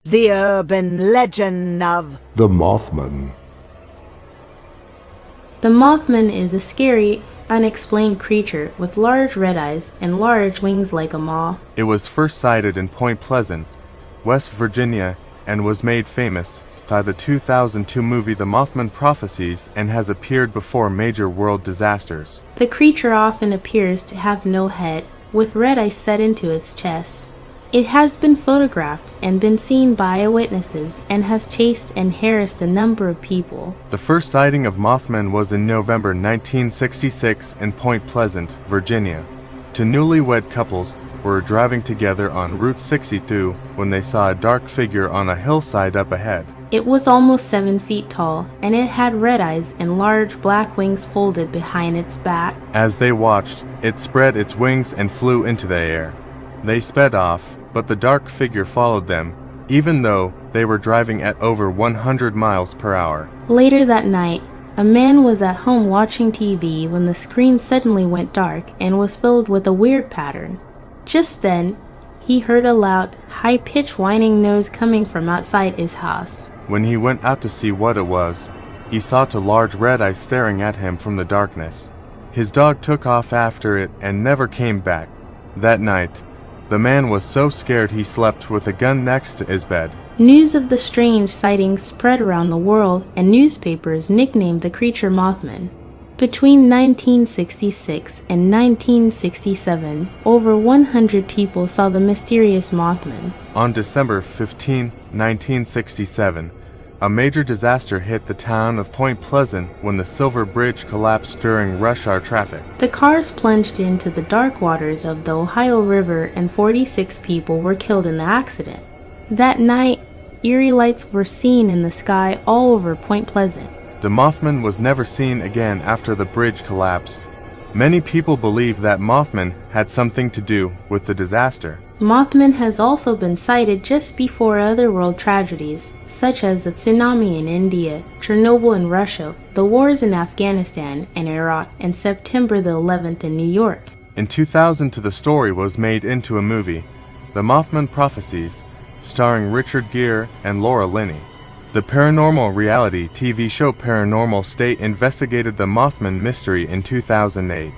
The urban legend of the Mothman. The Mothman is a scary, unexplained creature with large red eyes and large wings like a moth. It was first sighted in Point Pleasant, West Virginia, and was made famous by the 2002 movie The Mothman Prophecies and has appeared before major world disasters. The creature often appears to have no head, with red eyes set into its chest. It has been photographed and been seen by eyewitnesses and has chased and harassed a number of people. The first sighting of Mothman was in November 1966 in Point Pleasant, Virginia. Two newlywed couples were driving together on Route 62 when they saw a dark figure on a hillside up ahead. It was almost 7 feet tall, and it had red eyes and large black wings folded behind its back. As they watched, it spread its wings and flew into the air. They sped off, but the dark figure followed them, even though they were driving at over 100 miles per hour. Later that night, a man was at home watching TV when the screen suddenly went dark and was filled with a weird pattern. Just then, he heard a loud, high-pitched whining noise coming from outside his house. When he went out to see what it was, he saw two large red eyes staring at him from the darkness. His dog took off after it and never came back. That night, the man was so scared he slept with a gun next to his bed. News of the strange sighting spread around the world, and newspapers nicknamed the creature Mothman. Between 1966 and 1967, over 100 people saw the mysterious Mothman. On December 15, 1967, a major disaster hit the town of Point Pleasant when the Silver Bridge collapsed during rush hour traffic. The cars plunged into the dark waters of the Ohio River and 46 people were killed in the accident. That night, eerie lights were seen in the sky all over Point Pleasant. The Mothman was never seen again after the bridge collapsed. Many people believe that Mothman had something to do with the disaster. Mothman has also been sighted just before other world tragedies, such as the tsunami in India, Chernobyl in Russia, the wars in Afghanistan and Iraq, and September the 11th in New York. In 2000, the story was made into a movie, The Mothman Prophecies, starring Richard Gere and Laura Linney. The paranormal reality TV show Paranormal State investigated the Mothman mystery in 2008.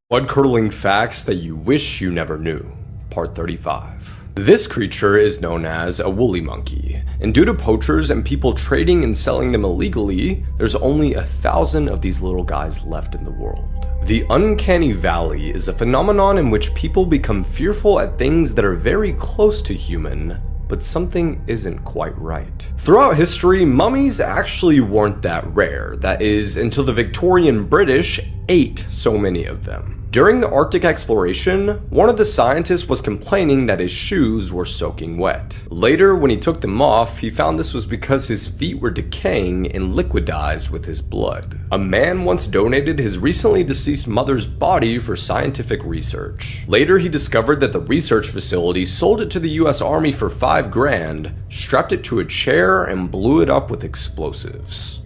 Blood-curdling facts that you wish you never knew, Part 35. This creature is known as a woolly monkey, and due to poachers and people trading and selling them illegally, there's only 1,000 of these little guys left in the world. The uncanny valley is a phenomenon in which people become fearful at things that are very close to human, but something isn't quite right. Throughout history, mummies actually weren't that rare, that is, until the Victorian British ate so many of them. During the Arctic exploration, one of the scientists was complaining that his shoes were soaking wet. Later, when he took them off, he found this was because his feet were decaying and liquidized with his blood. A man once donated his recently deceased mother's body for scientific research. Later, he discovered that the research facility sold it to the US Army for $5,000, strapped it to a chair, and blew it up with explosives.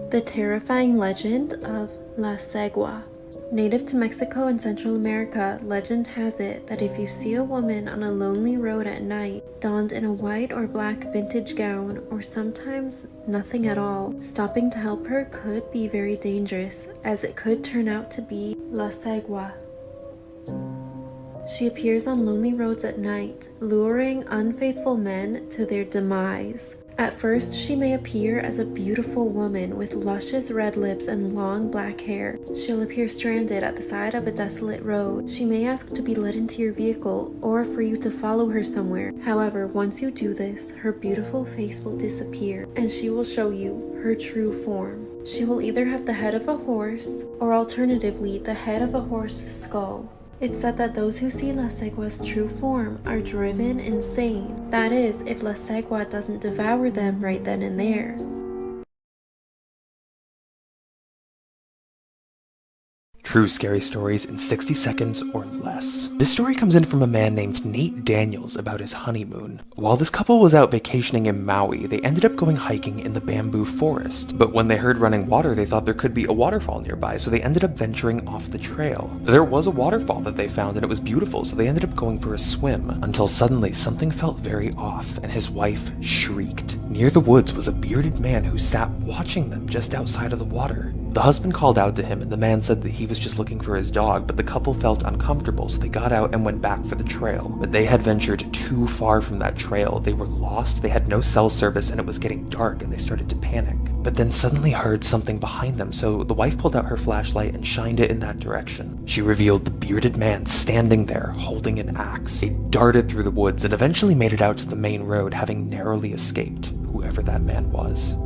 The terrifying legend of La Cegua. Native to Mexico and Central America, legend has it that if you see a woman on a lonely road at night, donned in a white or black vintage gown, or sometimes nothing at all, stopping to help her could be very dangerous, as it could turn out to be La Cegua. She appears on lonely roads at night, luring unfaithful men to their demise. At first, she may appear as a beautiful woman with luscious red lips and long black hair. She'll appear stranded at the side of a desolate road. She may ask to be led into your vehicle or for you to follow her somewhere. However, once you do this, her beautiful face will disappear and she will show you her true form. She will either have the head of a horse or alternatively the head of a horse's skull. It's said that those who see La Cegua's true form are driven insane. That is, if La Cegua doesn't devour them right then and there. True scary stories in 60 seconds or less. This story comes in from a man named Nate Daniels about his honeymoon. While this couple was out vacationing in Maui, they ended up going hiking in the bamboo forest. But when they heard running water, they thought there could be a waterfall nearby, so they ended up venturing off the trail. There was a waterfall that they found and it was beautiful, so they ended up going for a swim, until suddenly something felt very off and his wife shrieked. Near the woods was a bearded man who sat watching them just outside of the water. The husband called out to him and the man said that he was just looking for his dog, but the couple felt uncomfortable, so they got out and went back for the trail. But they had ventured too far from that trail. They were lost, they had no cell service, and it was getting dark and they started to panic. But then suddenly heard something behind them, so the wife pulled out her flashlight and shined it in that direction. She revealed the bearded man standing there holding an axe. They darted through the woods and eventually made it out to the main road, having narrowly escaped whoever that man was.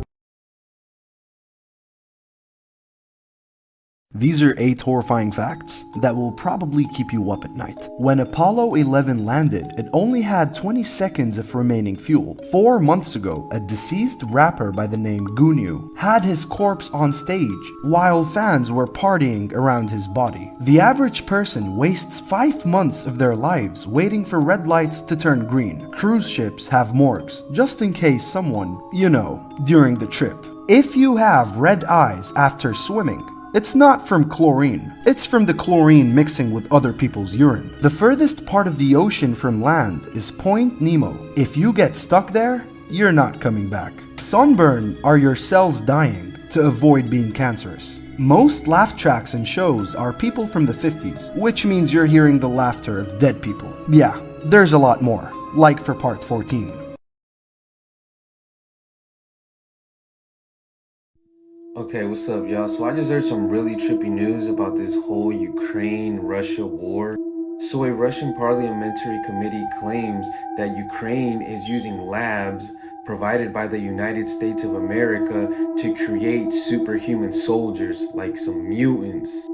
These are 8 horrifying facts that will probably keep you up at night. When Apollo 11 landed, it only had 20 seconds of remaining fuel. 4 months ago, a deceased rapper by the name Gunu had his corpse on stage while fans were partying around his body. The average person wastes 5 months of their lives waiting for red lights to turn green. Cruise ships have morgues, just in case someone, during the trip. If you have red eyes after swimming, it's not from chlorine. It's from the chlorine mixing with other people's urine. The furthest part of the ocean from land is Point Nemo. If you get stuck there, you're not coming back. Sunburn are your cells dying to avoid being cancerous. Most laugh tracks and shows are people from the 50s, which means you're hearing the laughter of dead people. Yeah, there's a lot more, like for part 14. Okay, what's up, y'all? So I just heard some really trippy news about this whole Ukraine-Russia war. So a Russian parliamentary committee claims that Ukraine is using labs provided by the United States of America to create superhuman soldiers, like some mutants.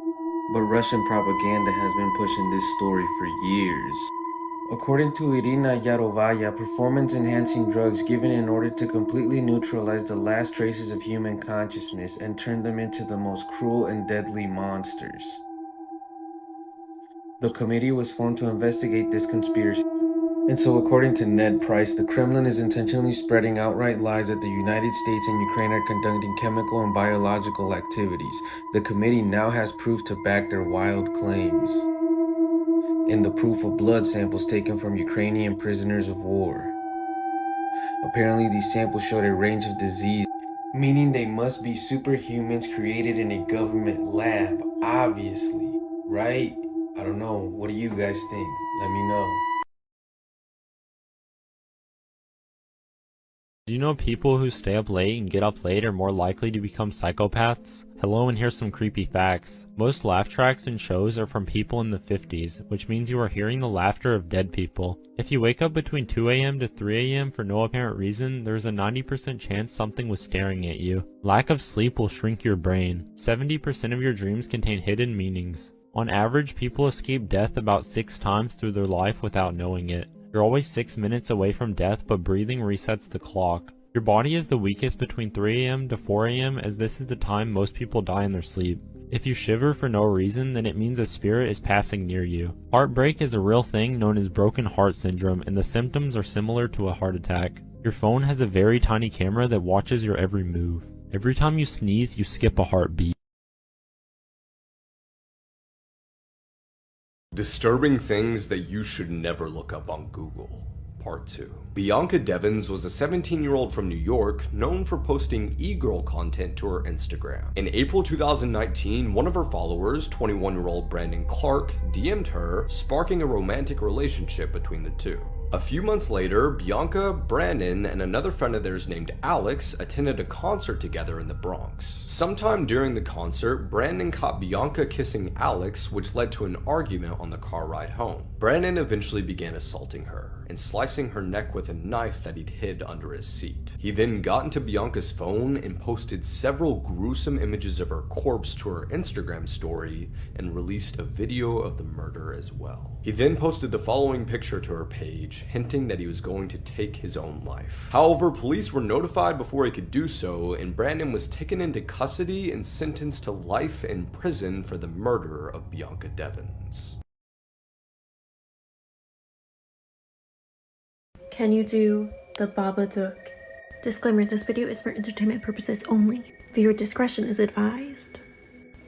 But Russian propaganda has been pushing this story for years. According to Irina Yarovaya, performance-enhancing drugs given in order to completely neutralize the last traces of human consciousness and turn them into the most cruel and deadly monsters. The committee was formed to investigate this conspiracy. And so according to Ned Price, the Kremlin is intentionally spreading outright lies that the United States and Ukraine are conducting chemical and biological activities. The committee now has proof to back their wild claims. In the proof of blood samples taken from Ukrainian prisoners of war. Apparently these samples showed a range of disease, meaning they must be superhumans created in a government lab, obviously, right? I don't know, what do you guys think? Let me know. Do you know people who stay up late and get up late are more likely to become psychopaths? Hello, and here's some creepy facts. Most laugh tracks and shows are from people in the 50s, which means you are hearing the laughter of dead people. If you wake up between 2 a.m. to 3 a.m. for no apparent reason, there's a 90% chance something was staring at you. Lack of sleep will shrink your brain. 70% of your dreams contain hidden meanings. On average, people escape death about 6 times through their life without knowing it. You're always 6 minutes away from death, but breathing resets the clock. Your body is the weakest between 3 a.m. to 4 a.m. as this is the time most people die in their sleep. If you shiver for no reason, then it means a spirit is passing near you. Heartbreak is a real thing known as broken heart syndrome, and the symptoms are similar to a heart attack. Your phone has a very tiny camera that watches your every move. Every time you sneeze, you skip a heartbeat. Disturbing things that you should never look up on Google. Part 2. Bianca Devins was a 17-year-old from New York known for posting e-girl content to her Instagram. In April 2019, one of her followers, 21-year-old Brandon Clark, DM'd her, sparking a romantic relationship between the two. A few months later, Bianca, Brandon, and another friend of theirs named Alex attended a concert together in the Bronx. Sometime during the concert, Brandon caught Bianca kissing Alex, which led to an argument on the car ride home. Brandon eventually began assaulting her and slicing her neck with a knife that he'd hid under his seat. He then got into Bianca's phone and posted several gruesome images of her corpse to her Instagram story and released a video of the murder as well. He then posted the following picture to her page, cage, hinting that he was going to take his own life. However, police were notified before he could do so, and Brandon was taken into custody and sentenced to life in prison for the murder of Bianca Devins. Can you do the Babadook? Disclaimer, this video is for entertainment purposes only. Viewer discretion is advised.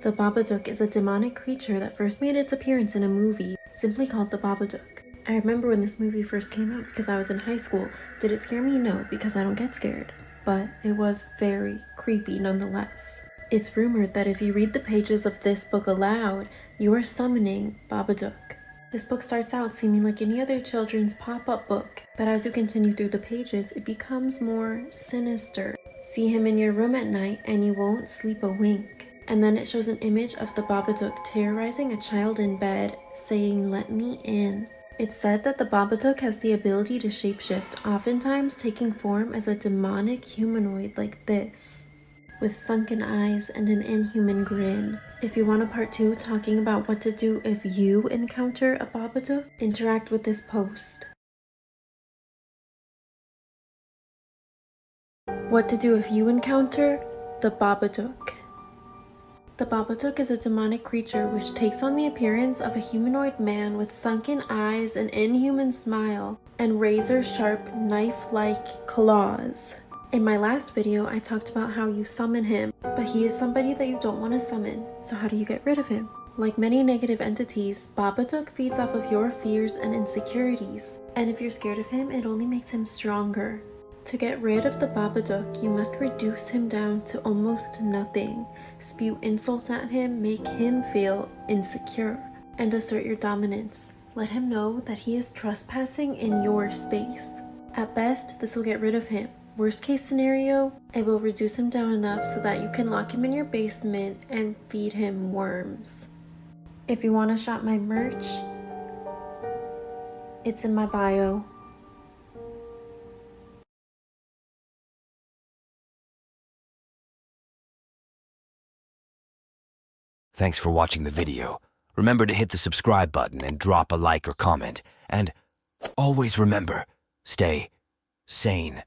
The Babadook is a demonic creature that first made its appearance in a movie simply called The Babadook. I remember when this movie first came out because I was in high school. Did it scare me? No, because I don't get scared. But it was very creepy nonetheless. It's rumored that if you read the pages of this book aloud, you are summoning Babadook. This book starts out seeming like any other children's pop-up book, but as you continue through the pages, it becomes more sinister. See him in your room at night and you won't sleep a wink. And then it shows an image of the Babadook terrorizing a child in bed, saying, "Let me in." It's said that the Babadook has the ability to shapeshift, oftentimes taking form as a demonic humanoid like this, with sunken eyes and an inhuman grin. If you want a part 2 talking about what to do if you encounter a Babadook, interact with this post. What to do if you encounter the Babadook. The Babadook is a demonic creature which takes on the appearance of a humanoid man with sunken eyes, an inhuman smile, and razor-sharp knife-like claws. In my last video, I talked about how you summon him, but he is somebody that you don't want to summon, so how do you get rid of him? Like many negative entities, Babadook feeds off of your fears and insecurities, and if you're scared of him, it only makes him stronger. To get rid of the Babadook, you must reduce him down to almost nothing, spew insults at him, make him feel insecure, and assert your dominance. Let him know that he is trespassing in your space. At best, this will get rid of him. Worst case scenario, it will reduce him down enough so that you can lock him in your basement and feed him worms. If you want to shop my merch, it's in my bio. Thanks for watching the video. Remember to hit the subscribe button and drop a like or comment. And always remember, stay sane.